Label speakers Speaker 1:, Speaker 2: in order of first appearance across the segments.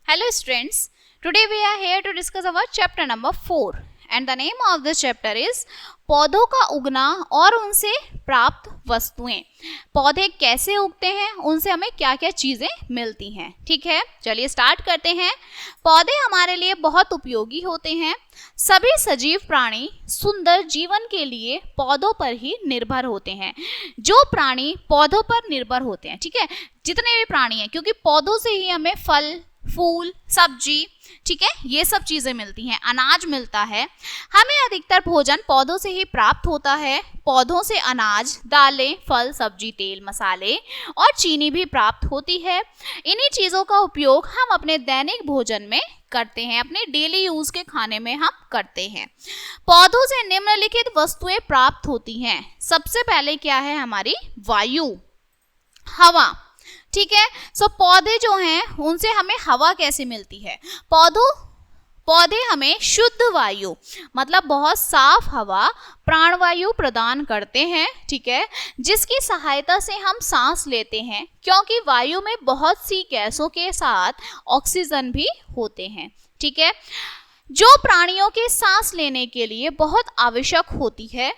Speaker 1: Hello students, today we are here to discuss our chapter number 4 and the name of this chapter is पौधों का उगना और उनसे प्राप्त वस्तुएं। पौधे कैसे उगते हैं, उनसे हमें क्या क्या चीजें मिलती हैं। ठीक है, चलिए स्टार्ट करते हैं। पौधे हमारे लिए बहुत उपयोगी होते हैं। सभी सजीव प्राणी सुंदर जीवन के लिए पौधों पर ही निर्भर होते हैं। जो प्राणी पौधों पर निर्भर होते हैं, ठीक है, जितने भी प्राणी हैं, क्योंकि पौधों से ही हमें फल फूल सब्जी, ठीक है, ये सब चीजें मिलती हैं, अनाज मिलता है। हमें अधिकतर भोजन पौधों से ही प्राप्त होता है। पौधों से अनाज, दालें, फल, सब्जी, तेल, मसाले और चीनी भी प्राप्त होती है। इन्हीं चीजों का उपयोग हम अपने दैनिक भोजन में करते हैं, अपने डेली यूज के खाने में हम करते हैं। पौधों से निम्नलिखित वस्तुएं प्राप्त होती हैं। सबसे पहले क्या है, हमारी वायु, हवा। ठीक है, सो पौधे जो हैं उनसे हमें हवा कैसे मिलती है। पौधे हमें शुद्ध वायु, मतलब बहुत साफ हवा, प्राणवायु प्रदान करते हैं। ठीक है, जिसकी सहायता से हम सांस लेते हैं, क्योंकि वायु में बहुत सी गैसों के साथ ऑक्सीजन भी होते हैं। ठीक है, जो प्राणियों के सांस लेने के लिए बहुत आवश्यक होती है।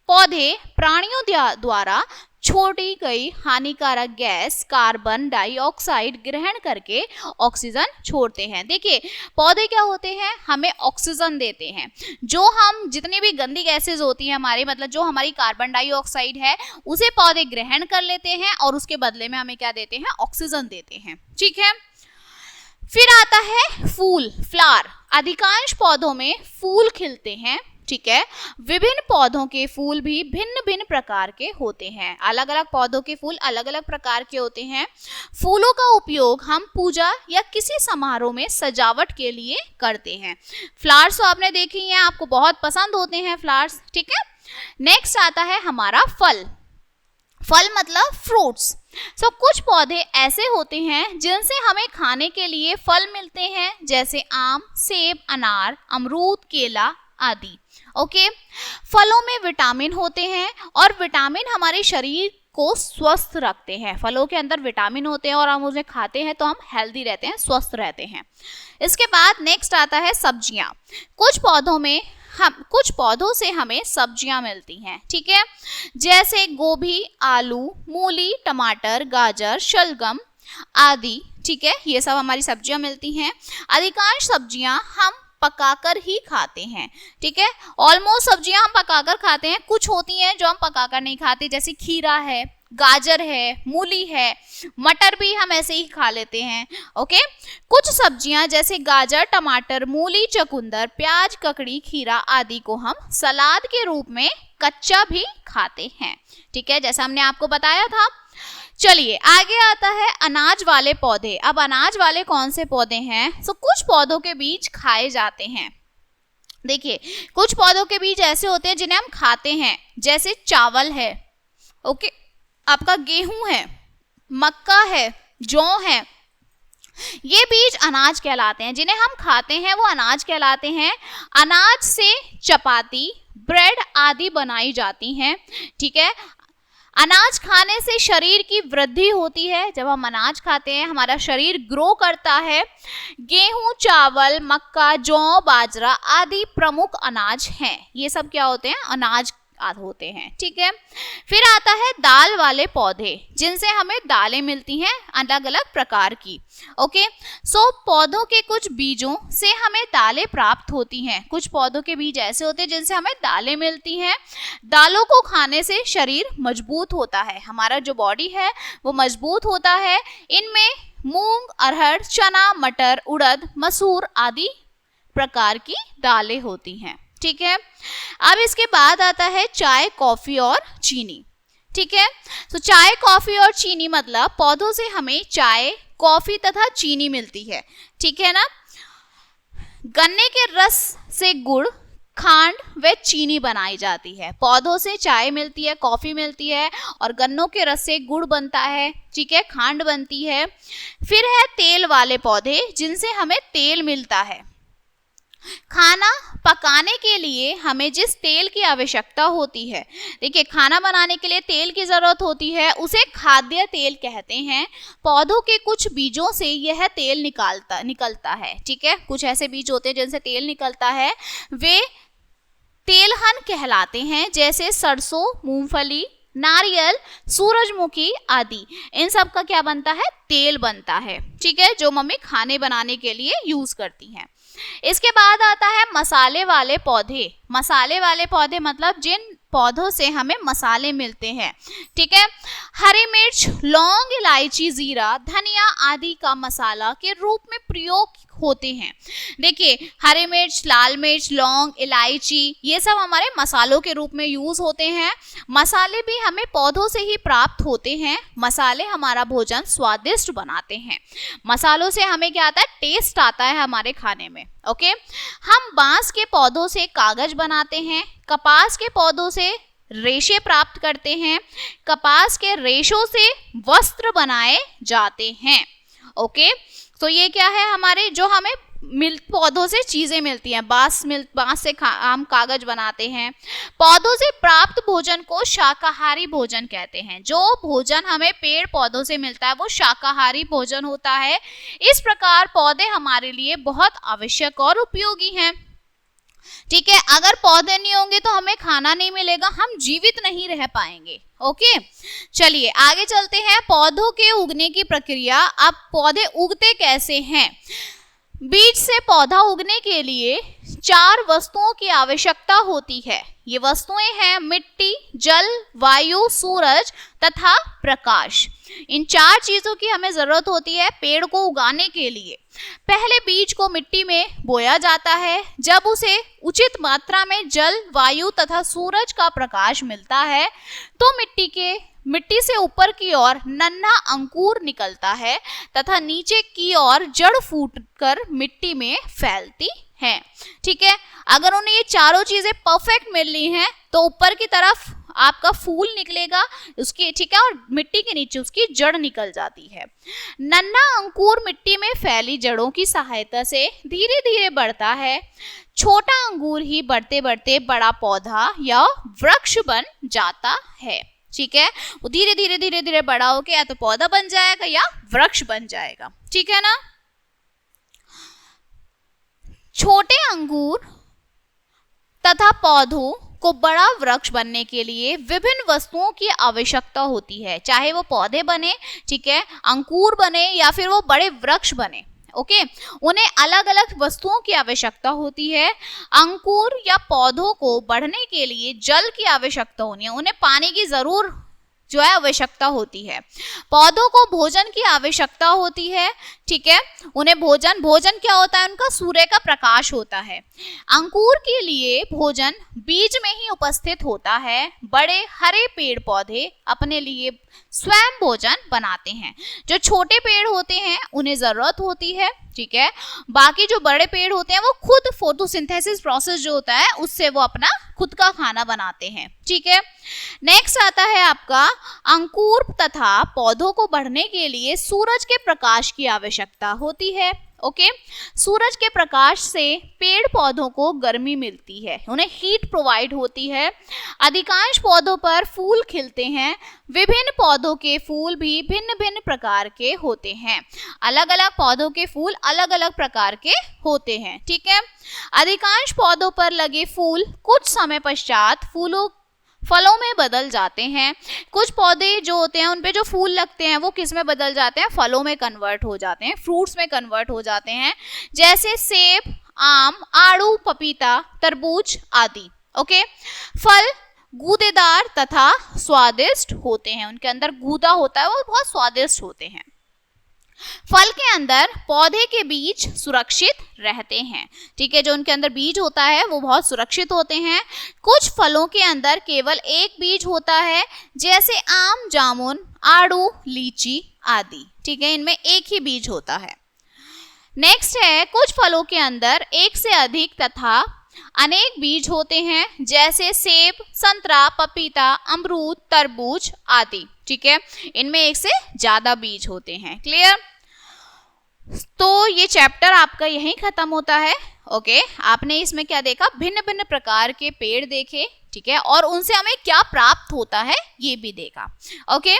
Speaker 1: पौधे प्राणियों द्वारा छोड़ी गई हानिकारक गैस कार्बन डाइऑक्साइड ग्रहण करके ऑक्सीजन छोड़ते हैं। देखिए, पौधे क्या होते हैं, हमें ऑक्सीजन देते हैं। जो हम जितनी भी गंदी गैसेज होती हैं हमारी, मतलब जो हमारी कार्बन डाइऑक्साइड है, उसे पौधे ग्रहण कर लेते हैं और उसके बदले में हमें क्या देते हैं, ऑक्सीजन देते हैं। ठीक है, फिर आता है फूल, फ्लावर। अधिकांश पौधों में फूल खिलते हैं। ठीक है, विभिन्न पौधों के फूल भी भिन्न भिन्न प्रकार के होते हैं। अलग अलग पौधों के फूल अलग अलग प्रकार के होते हैं। फूलों का उपयोग हम पूजा या किसी समारोह में सजावट के लिए करते हैं। फ्लावर्स तो आपने देखी हैं, आपको बहुत पसंद होते हैं फ्लावर्स। ठीक है, नेक्स्ट आता है हमारा फल। फल मतलब फ्रूट्स। सो कुछ पौधे ऐसे होते हैं जिनसे हमें खाने के लिए फल मिलते हैं, जैसे आम, सेब, अनार, अमरूद, केला आदि। ओके, फलों में विटामिन होते हैं और विटामिन हमारे शरीर को स्वस्थ रखते हैं। फलों के अंदर विटामिन होते हैं और हम उन्हें खाते हैं तो हम हेल्दी रहते हैं, स्वस्थ रहते हैं। इसके बाद नेक्स्ट आता है सब्जियां। कुछ पौधों से हमें सब्जियां मिलती हैं। ठीक है, जैसे गोभी, आलू, मूली, टमाटर, गाजर, शलगम आदि। ठीक है, ये सब हमारी सब्जियां मिलती हैं। अधिकांश सब्जियां हम पकाकर ही खाते हैं। ठीक है, ऑलमोस्ट सब्जियां हम पकाकर खाते हैं। कुछ होती हैं जो हम पकाकर नहीं खाते, जैसे खीरा है, गाजर है, मूली है, मटर भी हम ऐसे ही खा लेते हैं। ओके, कुछ सब्जियां जैसे गाजर, टमाटर, मूली, चुकंदर, प्याज, ककड़ी, खीरा आदि को हम सलाद के रूप में कच्चा भी खाते हैं। ठीक है, जैसा हमने आपको बताया था। चलिए आगे आता है अनाज वाले पौधे। अब अनाज वाले कौन से पौधे हैं, तो कुछ पौधों के बीज खाए जाते हैं। देखिए, कुछ पौधों के बीज ऐसे होते हैं जिन्हें हम खाते हैं, जैसे चावल है, ओके, आपका गेहूं है, मक्का है, जौ है। ये बीज अनाज कहलाते हैं, जिन्हें हम खाते हैं वो अनाज कहलाते हैं। अनाज से चपाती, ब्रेड आदि बनाई जाती हैं। ठीक है, अनाज खाने से शरीर की वृद्धि होती है। जब हम अनाज खाते हैं हमारा शरीर ग्रो करता है। गेहूं, चावल, मक्का, जौ, बाजरा आदि प्रमुख अनाज हैं। ये सब क्या होते हैं, अनाज होते हैं। ठीक है, फिर आता है दाल वाले पौधे, जिनसे हमें दालें मिलती हैं अलग अलग प्रकार की। ओके, सो पौधों के कुछ बीजों से हमें दालें प्राप्त होती हैं। कुछ पौधों के बीज ऐसे होते हैं जिनसे हमें दालें मिलती हैं। दालों को खाने से शरीर मजबूत होता है, हमारा जो बॉडी है वो मजबूत होता है। इनमें मूंग, अरहर, चना, मटर, उड़द, मसूर आदि प्रकार की दालें होती हैं। ठीक है, अब इसके बाद आता है चाय, कॉफी और चीनी। ठीक है, तो चाय, कॉफी और चीनी मतलब पौधों से हमें चाय, कॉफी तथा चीनी मिलती है। ठीक है ना, गन्ने के रस से गुड़, खांड व चीनी बनाई जाती है। पौधों से चाय मिलती है, कॉफी मिलती है और गन्नों के रस से गुड़ बनता है। ठीक है, खांड बनती है। फिर है तेल वाले पौधे, जिनसे हमें तेल मिलता है। खाना पकाने के लिए हमें जिस तेल की आवश्यकता होती है, देखिए खाना बनाने के लिए तेल की जरूरत होती है, उसे खाद्य तेल कहते हैं। पौधों के कुछ बीजों से यह तेल निकलता है, ठीक है। कुछ ऐसे बीज होते हैं जिनसे तेल निकलता है, वे तेलहन कहलाते हैं, जैसे सरसों, मूंगफली, नारियल, सूरजमुखी आदि। इन सब का क्या बनता है? तेल बनता है, ठीक है, जो मम्मी खाने बनाने के लिए यूज करती हैं। इसके बाद आता है मसाले वाले पौधे। मसाले वाले पौधे मतलब जिन पौधों से हमें मसाले मिलते हैं, ठीक है। हरी मिर्च, लौंग, इलायची, जीरा, धनिया आदि का मसाला के रूप में प्रयोग होते हैं। देखिए हरी मिर्च, लाल मिर्च, लौंग, इलायची, ये सब हमारे मसालों के रूप में यूज होते हैं। मसाले भी हमें पौधों से ही प्राप्त होते हैं। मसाले हमारा भोजन स्वादिष्ट बनाते हैं। मसालों से हमें क्या आता है? टेस्ट आता है हमारे खाने में, ओके। हम बांस के पौधों से कागज बनाते हैं, कपास के पौधों से रेशे प्राप्त करते हैं, कपास के रेशों से वस्त्र बनाए जाते हैं, ओके। तो ये क्या है? हमारे जो हमें पौधों से चीजें मिलती हैं। बांस से हम कागज बनाते हैं। पौधों से प्राप्त भोजन को शाकाहारी भोजन कहते हैं। जो भोजन हमें पेड़ पौधों से मिलता है वो शाकाहारी भोजन होता है। इस प्रकार पौधे हमारे लिए बहुत आवश्यक और उपयोगी हैं, ठीक है। अगर पौधे नहीं होंगे तो हमें खाना नहीं मिलेगा, हम जीवित नहीं रह पाएंगे, ओके। चलिए आगे चलते हैं। पौधों के उगने की प्रक्रिया। अब पौधे उगते कैसे हैं? बीज से पौधा उगने के लिए 4 वस्तुओं की आवश्यकता होती है। ये वस्तुएं हैं मिट्टी, जल, वायु, सूरज तथा प्रकाश। इन 4 चीजों की हमें जरूरत होती है पेड़ को उगाने के लिए। पहले बीज को मिट्टी में बोया जाता है। जब उसे उचित मात्रा में जल, वायु तथा सूरज का प्रकाश मिलता है तो मिट्टी से ऊपर की ओर नन्हा अंकुर निकलता है तथा नीचे की ओर जड़ फूटकर मिट्टी में फैलती है, ठीक है। अगर उन्हें ये चारों चीजें परफेक्ट मिल रही हैं तो ऊपर की तरफ आपका फूल निकलेगा उसकी, ठीक है, और मिट्टी के नीचे उसकी जड़ निकल जाती है। नन्हा अंकुर मिट्टी में फैली जड़ों की सहायता से धीरे धीरे बढ़ता है। छोटा अंकुर ही बढ़ते बढ़ते बड़ा पौधा या वृक्ष बन जाता है, ठीक है। वो धीरे धीरे बड़ा होके या तो पौधा बन जाएगा या वृक्ष बन जाएगा, ठीक है ना। छोटे अंगूर तथा पौधों को बड़ा वृक्ष बनने के लिए विभिन्न वस्तुओं की आवश्यकता होती है, चाहे वो पौधे बने, ठीक है, अंकुर बने या फिर वो बड़े वृक्ष बने, ओके। उन्हें अलग अलग वस्तुओं की आवश्यकता होती है। अंकुर या पौधों को बढ़ने के लिए जल की आवश्यकता होनी है, उन्हें पानी की जरूर जो है आवश्यकता होती है। पौधों को भोजन की आवश्यकता होती है, ठीक है। उन्हें भोजन क्या होता है? उनका सूर्य का प्रकाश होता है। अंकुर के लिए भोजन बीज में ही उपस्थित होता है। बड़े हरे पेड़ पौधे अपने लिए स्वयं भोजन बनाते हैं। जो छोटे पेड़ होते हैं उन्हें जरूरत होती है, ठीक है। बाकी जो बड़े पेड़ होते हैं वो खुद फोटोसिंथेसिस प्रोसेस जो होता है उससे वो अपना खुद का खाना बनाते हैं, ठीक है। नेक्स्ट आता है आपका अंकुर तथा पौधों को बढ़ने के लिए सूरज के प्रकाश की आवश्यकता होती है, ओके। सूरज के प्रकाश से पेड़ पौधों को गर्मी मिलती है, उन्हें हीट प्रोवाइड होती है। अधिकांश पौधों पर फूल खिलते हैं। विभिन्न पौधों के फूल भी भिन्न भिन्न प्रकार के होते हैं। अलग अलग पौधों के फूल अलग अलग प्रकार के होते हैं, ठीक है। अधिकांश पौधों पर लगे फूल कुछ समय पश्चात फलों में बदल जाते हैं। कुछ पौधे जो होते हैं उन पे जो फूल लगते हैं वो किस में बदल जाते हैं? फलों में कन्वर्ट हो जाते हैं, फ्रूट्स में कन्वर्ट हो जाते हैं, जैसे सेब, आम, आड़ू, पपीता, तरबूज आदि, ओके। फल गूदेदार तथा स्वादिष्ट होते हैं, उनके अंदर गूदा होता है, वो बहुत स्वादिष्ट होते हैं। फल के अंदर पौधे के बीज सुरक्षित रहते हैं, ठीक है। जो उनके अंदर बीज होता है वो बहुत सुरक्षित होते हैं। कुछ फलों के अंदर केवल एक बीज होता है, जैसे आम, जामुन, आड़ू, लीची आदि, ठीक है, इनमें एक ही बीज होता है। नेक्स्ट है कुछ फलों के अंदर एक से अधिक तथा अनेक बीज होते हैं, जैसे सेब, संतरा, पपीता, अमरूद, तरबूज आदि, ठीक है, इनमें एक से ज्यादा बीज होते हैं। क्लियर? तो ये चैप्टर आपका यहीं खत्म होता है। ओके, आपने इसमें क्या देखा, भिन्न भिन्न प्रकार के पेड़ देखे, ठीक है, और उनसे हमें क्या प्राप्त होता है ये भी देखा। Okay,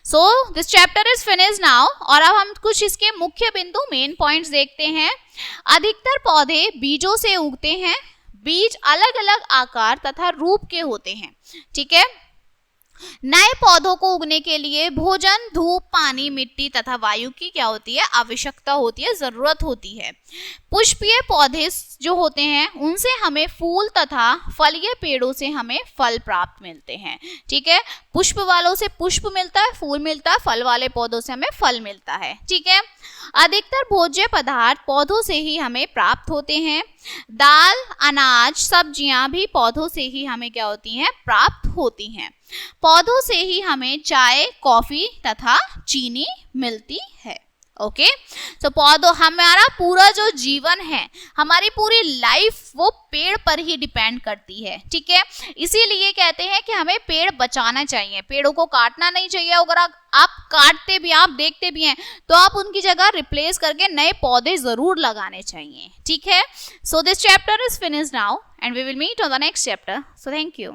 Speaker 1: so this chapter is finish now. और अब हम कुछ इसके मुख्य बिंदु, मेन पॉइंट्स देखते हैं। अधिकतर पौधे बीजों से उगते हैं। बीज अलग अलग आकार तथा रूप के होते हैं, ठीक है। नए पौधों को उगने के लिए भोजन, धूप, पानी, मिट्टी तथा वायु की क्या होती है, आवश्यकता होती है, जरूरत होती है। पुष्पीय पौधे जो होते हैं उनसे हमें फूल तथा फलीय पेड़ों से हमें फल प्राप्त मिलते हैं, ठीक है। पुष्प वालों से पुष्प मिलता है, फूल मिलता है, फल वाले पौधों से हमें फल मिलता है, ठीक है। अधिकतर भोज्य पदार्थ पौधों से ही हमें प्राप्त होते हैं। दाल, अनाज, सब्जियां भी पौधों से ही हमें क्या होती हैं, प्राप्त होती हैं। पौधों से ही हमें चाय, कॉफी तथा चीनी मिलती है। ओके, तो पौधों, हमारा पूरा जो जीवन है, हमारी पूरी लाइफ वो पेड़ पर ही डिपेंड करती है, ठीक है। इसीलिए कहते हैं कि हमें पेड़ बचाना चाहिए, पेड़ों को काटना नहीं चाहिए। अगर आप काटते भी, आप देखते भी हैं, तो आप उनकी जगह रिप्लेस करके नए पौधे जरूर लगाने चाहिए, ठीक है। So this chapter is finished now and we will meet on the next chapter. So thank you.